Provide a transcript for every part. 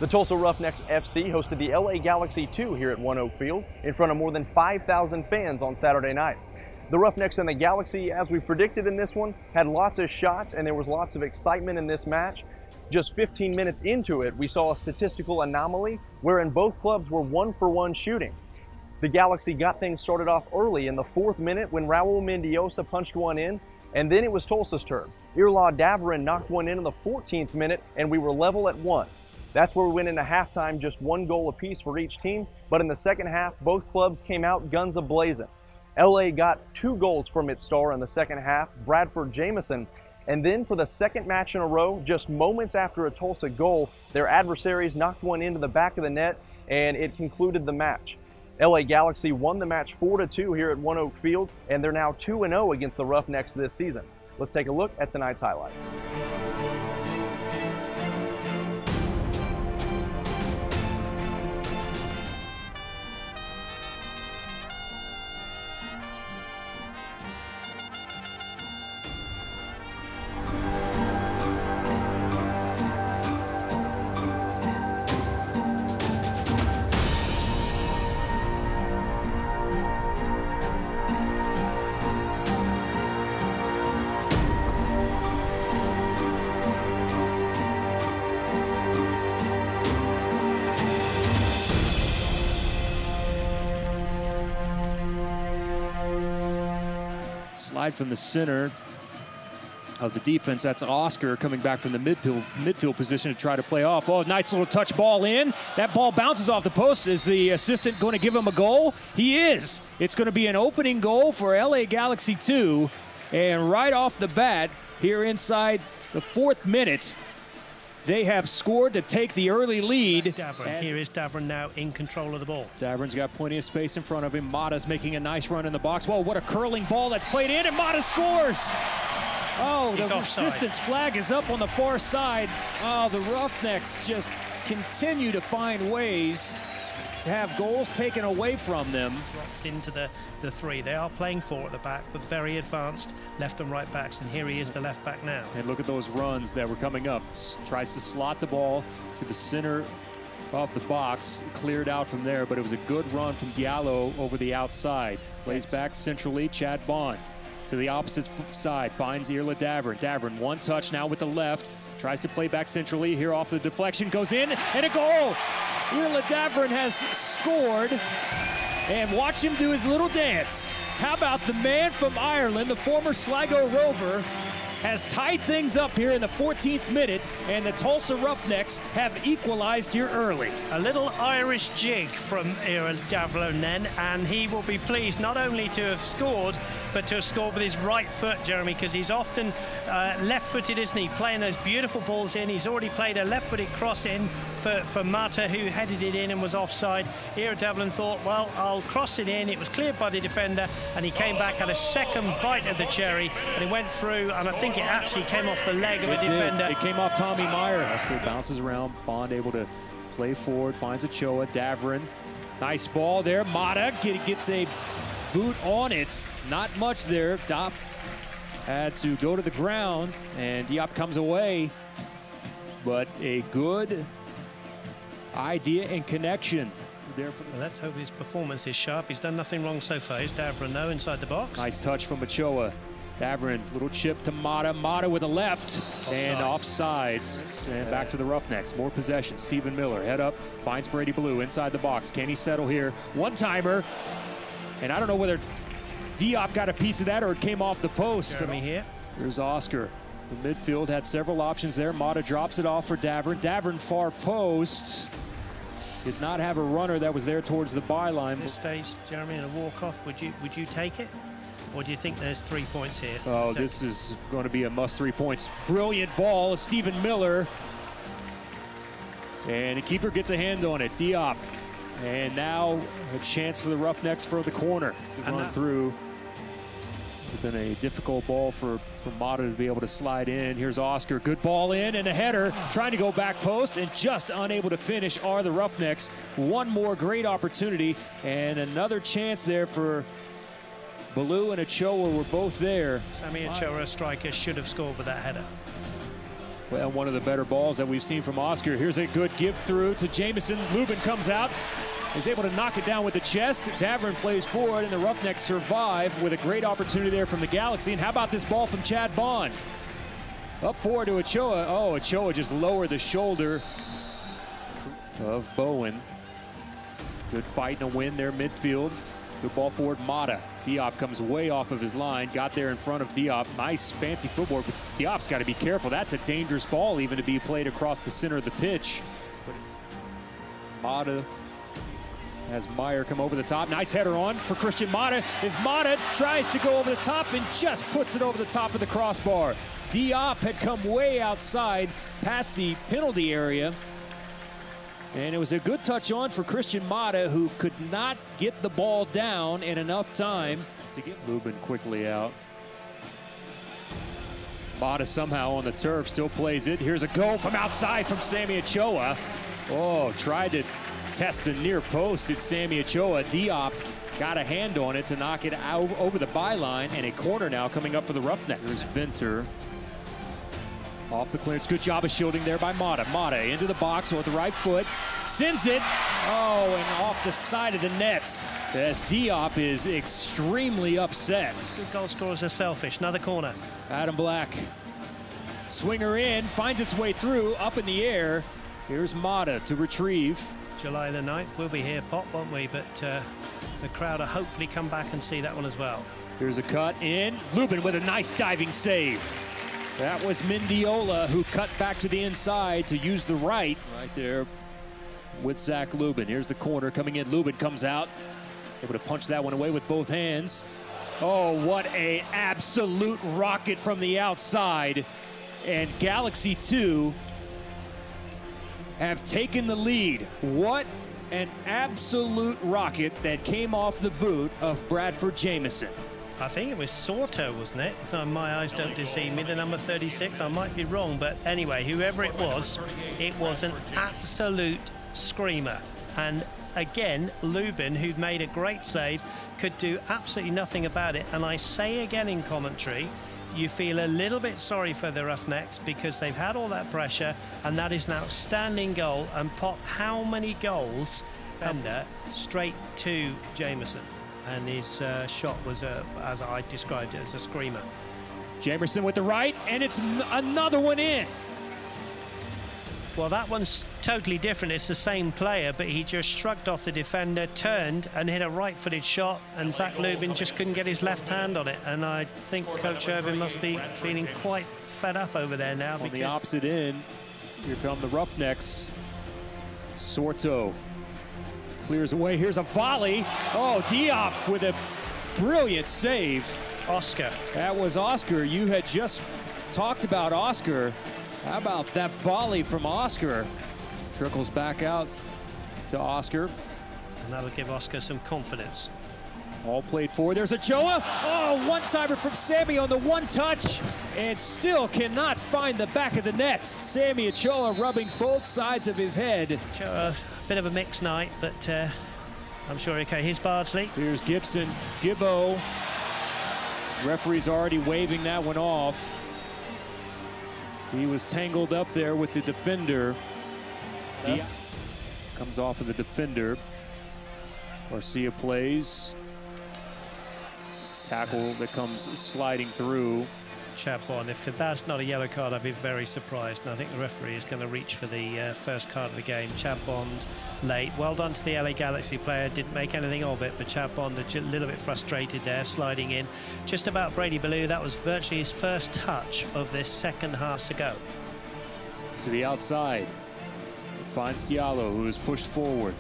The Tulsa Roughnecks FC hosted the LA Galaxy 2 here at ONEOK Field in front of more than 5,000 fans on Saturday night. The Roughnecks and the Galaxy, as we predicted in this one, had lots of shots and there was lots of excitement in this match. Just 15 minutes into it, we saw a statistical anomaly wherein both clubs were 1-for-1 shooting. The Galaxy got things started off early in the 4th minute when Raul Mendiosa punched one in, and then it was Tulsa's turn. Irla Davarin knocked one in the 14th minute, and we were level at 1. That's where we went into halftime, just 1 goal apiece for each team, but in the second half, both clubs came out guns a-blazing. LA got 2 goals from its star in the second half, Bradford Jamison, and then for the second match in a row, just moments after a Tulsa goal, their adversaries knocked one into the back of the net, and it concluded the match. LA Galaxy won the match 4-2 here at ONEOK Field, and they're now 2-0 against the Roughnecks this season. Let's take a look at tonight's highlights. Slide from the center of the defense. That's Oscar coming back from the midfield position to try to play off. Oh, nice little touch ball in. That ball bounces off the post. Is the assistant going to give him a goal? He is. It's going to be an opening goal for LA Galaxy 2. And right off the bat, here inside the 4th minute, they have scored to take the early lead. Here is Davarin now in control of the ball. Davarin's got plenty of space in front of him. Mata's making a nice run in the box. Whoa, what a curling ball that's played in, and Mata scores! Oh, the assistant's flag is up on the far side. Oh, the Roughnecks just continue to find ways to have goals taken away from them. Drops into the 3. They are playing 4 at the back, but very advanced left and right backs, and here he is, the left back now. And look at those runs that were coming up. Tries to slot the ball to the center of the box, cleared out from there, but it was a good run from Diallo over the outside. Plays back centrally, Chad Bond. To the opposite side, finds Irla Davarin. Davarin, one touch now with the left, tries to play back centrally, here off the deflection, goes in, and a goal! Irla Davarin has scored, and watch him do his little dance. How about the man from Ireland, the former Sligo Rover, has tied things up here in the 14th minute, and the Tulsa Roughnecks have equalized here early. A little Irish jig from Irla Davarin then, and he will be pleased not only to have scored, but to have scored with his right foot, Jeremy, because he's often left-footed, isn't he? Playing those beautiful balls in. He's already played a left-footed cross in for Mata, who headed it in and was offside. Irla Davarin thought, well, I'll cross it in. It was cleared by the defender, and he came back, had a second bite of the cherry, and he went through, and I think it actually came off the leg of a defender. It came off Tommy Meyer. Still bounces around. Bond able to play forward, finds Ochoa. Davarin, nice ball there. Mata gets a boot on it. Not much there. Diop had to go to the ground, and Diop comes away. But a good idea and connection there. Well, let's hope his performance is sharp. He's done nothing wrong so far. He's Davarin now inside the box. Nice touch from Ochoa. Davarin, little chip to Mata. Mata with a left and offsides. And back to the Roughnecks. More possession. Stephen Miller, head up, finds Brady Blue inside the box. Can he settle here? One-timer. And I don't know whether Diop got a piece of that or it came off the post. Here. Here's Oscar. The midfield had several options there. Mata drops it off for Davarin. Davarin far post. Did not have a runner that was there towards the byline. At this stage, Jeremy, in a walk-off, would you take it? Or do you think there's 3 points here? Oh, this is going to be a must 3 points. Brilliant ball, Stephen Miller. And the keeper gets a hand on it, Diop. And now a chance for the Roughnecks for the corner to run through. It's been a difficult ball for Mata to be able to slide in. Here's Oscar, good ball in and a header, trying to go back post and just unable to finish are the Roughnecks. One more great opportunity and another chance there for Baloo and Ochoa were both there. Sammy Ochoa, a striker, should have scored with that header. Well, one of the better balls that we've seen from Oscar. Here's a good give through to Jamison. Lubin comes out, is able to knock it down with the chest. Davern plays forward, and the Roughnecks survive with a great opportunity there from the Galaxy. And how about this ball from Chad Bond? Up forward to Ochoa. Oh, Ochoa just lowered the shoulder of Bowen. Good fight and a win there midfield. Good ball forward, Mata. Diop comes way off of his line, got there in front of Diop. Nice, fancy footwork, but Diop's got to be careful. That's a dangerous ball even to be played across the center of the pitch. Mata has Meyer come over the top. Nice header on for Christian Mata. As Mata tries to go over the top and just puts it over the top of the crossbar. Diop had come way outside past the penalty area. And it was a good touch on for Christian Mata, who could not get the ball down in enough time to get Lubin quickly out. Mata somehow on the turf, still plays it. Here's a goal from outside from Sammy Ochoa. Oh, tried to test the near post at Sammy Ochoa. Diop got a hand on it to knock it out over the byline, and a corner now coming up for the Roughnecks. Here's Venter. Off the clearance, good job of shielding there by Mata. Mata into the box with the right foot, sends it. Oh, and off the side of the net. As Diop is extremely upset. Good goal scorers are selfish. Another corner. Adam Black. Swinger in, finds its way through, up in the air. Here's Mata to retrieve. July the 9th, we'll be here, Pop, won't we? But the crowd will hopefully come back and see that one as well. Here's a cut in. Lubin with a nice diving save. That was Mendiola, who cut back to the inside to use the right there with Zach Lubin. Here's the corner coming in. Lubin comes out, able to punch that one away with both hands. Oh, what a absolute rocket from the outside. And Galaxy 2 have taken the lead. What an absolute rocket that came off the boot of Bradford Jamison. I think it was Soto, wasn't it? If my eyes don't deceive me, the number 36. I might be wrong, but anyway, whoever it was an absolute screamer. And again, Lubin, who'd made a great save, could do absolutely nothing about it. And I say again in commentary, you feel a little bit sorry for the Roughnecks because they've had all that pressure, and that is an outstanding goal. And Pop, how many goals defender straight to Jamison? And his shot was, as I described it, as a screamer. Jamerson with the right, and it's another one in. Well, that one's totally different. It's the same player, but he just shrugged off the defender, turned and hit a right-footed shot, and Zach Lubin just couldn't get his left hand on it. And I think Coach Irvin must be feeling quite fed up over there now. On the opposite end, here come the Roughnecks. Sorto clears away. Here's a volley. Oh, Diop with a brilliant save. Oscar. That was Oscar. You had just talked about Oscar. How about that volley from Oscar? Trickles back out to Oscar. And that'll give Oscar some confidence. All played forward. There's Ochoa. Oh, one-timer from Sammy on the one touch, and still cannot find the back of the net. Sammy Ochoa rubbing both sides of his head. Ochoa, bit of a mixed night, but I'm sure okay. Here's Bardsley. Here's Gibson. Gibbo. Referee's already waving that one off. He was tangled up there with the defender. Yep. Comes off of the defender. Garcia plays. Tackle that comes sliding through. Chapon, if that's not a yellow card, I'd be very surprised. And I think the referee is going to reach for the first card of the game. Chapon late. Well done to the LA Galaxy player. Didn't make anything of it, but Chapon a little bit frustrated there, sliding in. Just about Brady Ballou. That was virtually his first touch of this second half to go. To the outside. Finds Diallo, who is pushed forward.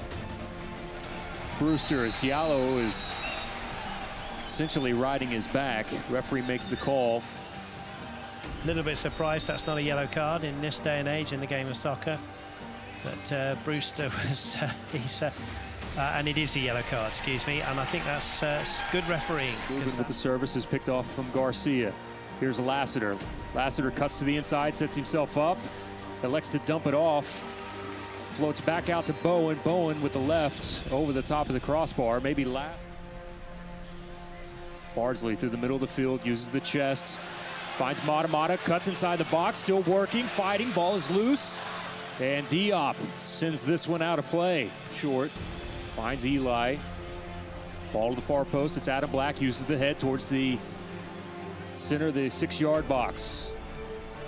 Brewster, as Diallo is essentially riding his back. Referee makes the call. A little bit surprised that's not a yellow card in this day and age in the game of soccer. But Brewster was, and it is a yellow card, excuse me, and I think that's good refereeing. With the service is picked off from Garcia. Here's Lassiter. Lassiter cuts to the inside, sets himself up, elects to dump it off. Floats back out to Bowen. Bowen with the left over the top of the crossbar, maybe lap. Bardsley through the middle of the field, uses the chest. Finds Mata, cuts inside the box, still working, fighting, ball is loose. And Diop sends this one out of play. Short, finds Eli. Ball to the far post, it's Adam Black, uses the head towards the center of the 6-yard box.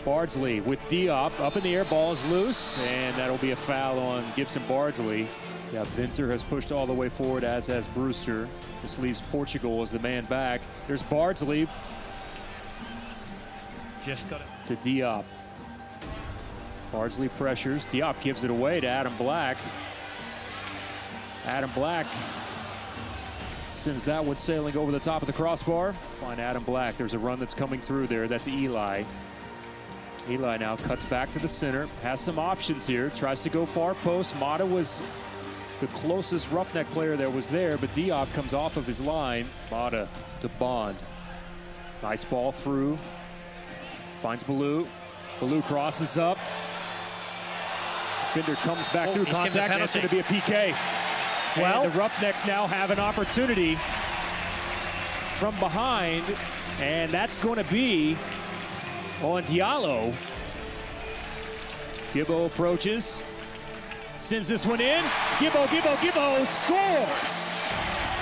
Bardsley with Diop, up in the air, ball is loose, and that'll be a foul on Gibson Bardsley. Yeah, Vinter has pushed all the way forward, as has Brewster. This leaves Portugal as the man back. There's Bardsley. Just got it. To Diop. Bardsley pressures. Diop gives it away to Adam Black. Adam Black sends that one sailing over the top of the crossbar. Find Adam Black. There's a run that's coming through there. That's Eli. Eli now cuts back to the center. Has some options here. Tries to go far post. Mata was the closest Roughneck player that was there, but Diop comes off of his line. Mata to Bond. Nice ball through. Finds Ballou. Ballou crosses up. Defender comes back through contact, and it's going to be a PK. Well, and the Roughnecks now have an opportunity from behind, and that's going to be on Diallo. Gibbo approaches, sends this one in. Gibbo scores!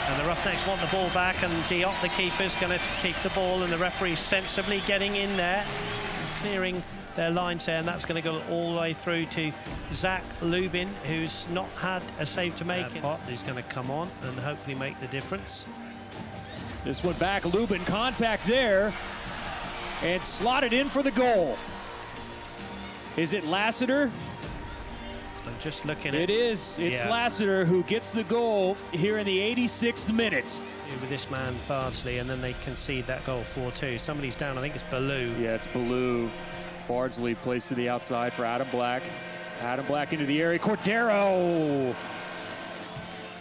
And the Roughnecks want the ball back, and Diop, the keeper's going to keep the ball, and the referee sensibly getting in there, clearing their lines there, and that's going to go all the way through to Zach Lubin, who's not had a save to make. Pot is going to come on and hopefully make the difference. This one back, Lubin, contact there, and slotted in for the goal. Is it Lassiter? I'm just looking at it. It's Lassiter who gets the goal here in the 86th minute. With this man, Bardsley, and then they concede that goal 4-2. Somebody's down, I think it's Ballou. Yeah, it's Ballou. Bardsley plays to the outside for Adam Black. Adam Black into the area. Cordero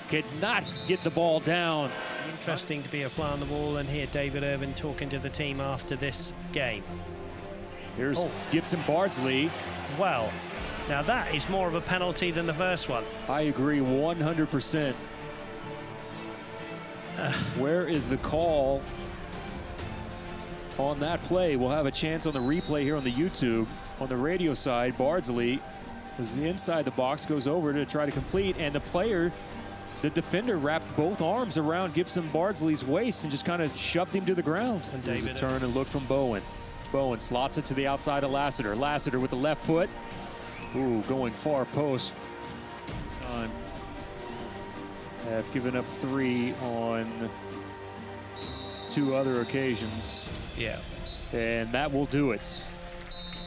could not get the ball down. Interesting to be a fly on the wall and hear David Irvin talking to the team after this game. Here's Gibson Bardsley. Well, now that is more of a penalty than the first one. I agree 100%. Where is the call on that play? We'll have a chance on the replay here on the YouTube. On the radio side, Bardsley was inside the box, goes over to try to complete, and the defender wrapped both arms around Gibson Bardsley's waist and just kind of shoved him to the ground. And there's a turn and look from Bowen. Bowen slots it to the outside of Lassiter. Lassiter with the left foot. Ooh, going far post. Have given up 3 on 2 other occasions. Yeah. And that will do it.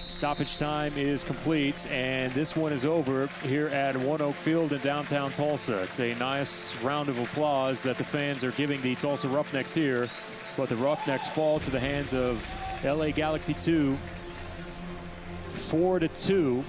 Stoppage time is complete, and this one is over here at ONEOK Field in downtown Tulsa. It's a nice round of applause that the fans are giving the Tulsa Roughnecks here, but the Roughnecks fall to the hands of LA Galaxy 2, 4-2.